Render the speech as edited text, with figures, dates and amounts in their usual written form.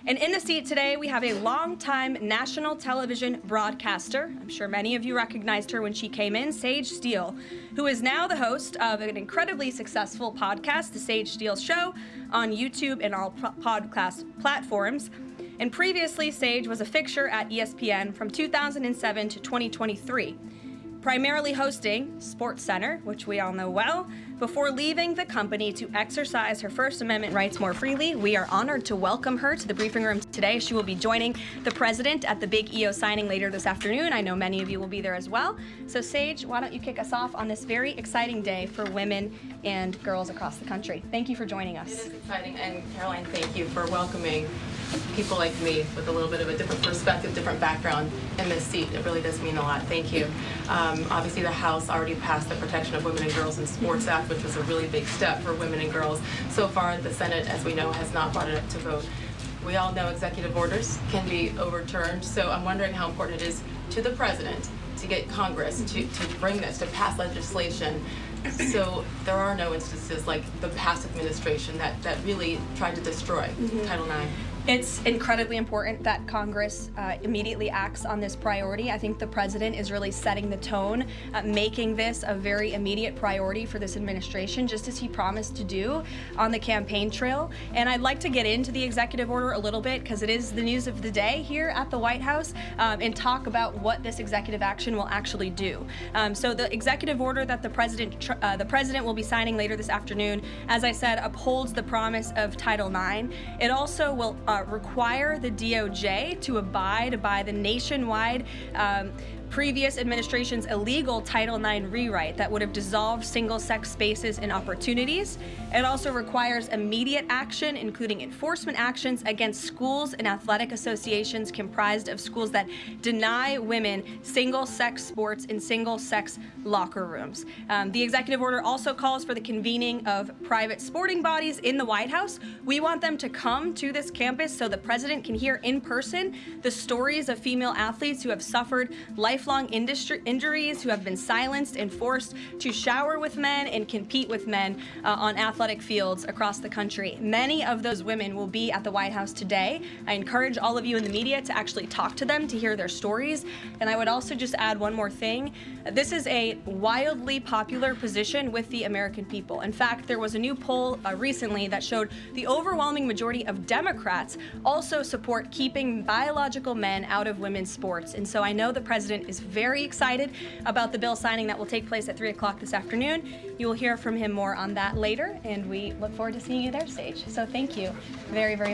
And in the seat today, we have a longtime national television broadcaster. I'm sure many of you recognized her when she came in, Sage Steele, who is now the host of an incredibly successful podcast, The Sage Steele Show, on YouTube and all podcast platforms. And previously, Sage was a fixture at ESPN from 2007 to 2023, primarily hosting SportsCenter, which we all know well, before leaving the company to exercise her First Amendment rights more freely. We are honored to welcome her to the briefing room today. She will be joining the president at the big EO signing later this afternoon. I know many of you will be there as well. So Sage, why don't you kick us off on this very exciting day for women and girls across the country. Thank you for joining us. It is exciting, and Caroline, thank you for welcoming people like me with a little bit of a different perspective, different background in this seat. It really does mean a lot. Thank you. Obviously, the House already passed the Protection of Women and Girls in Sports Act, which was a really big step for women and girls. So far, the Senate, as we know, has not brought it up to vote. We all know executive orders can be overturned, so I'm wondering how important it is to the president to get Congress to bring this, to pass legislation. So there are no instances like the past administration that really tried to destroy Title IX. It's incredibly important that Congress immediately acts on this priority. I think the president is really setting the tone, making this a very immediate priority for this administration, just as he promised to do on the campaign trail. And I'd like to get into the executive order a little bit, because it is the news of the day here at the White House, and talk about what this executive action will actually do. So the executive order that the president will be signing later this afternoon, as I said, upholds the promise of Title IX. It also will require the DOJ to abide by the nationwide previous administration's illegal Title IX rewrite that would have dissolved single-sex spaces and opportunities. It also requires immediate action, including enforcement actions against schools and athletic associations comprised of schools that deny women single-sex sports in single-sex locker rooms. The executive order also calls for the convening of private sporting bodies in the White House. We want them to come to this campus so the president can hear in person the stories of female athletes who have suffered lifelong injuries, who have been silenced and forced to shower with men and compete with men on athletic fields across the country. Many of those women will be at the White House today. I encourage all of you in the media to actually talk to them, to hear their stories. And I would also just add one more thing. This is a wildly popular position with the American people. In fact, there was a new poll recently that showed the overwhelming majority of Democrats also support keeping biological men out of women's sports. And so I know the president is very excited about the bill signing that will take place at 3 o'clock this afternoon. You will hear from him more on that later, and we look forward to seeing you there, Sage. So thank you very, very much.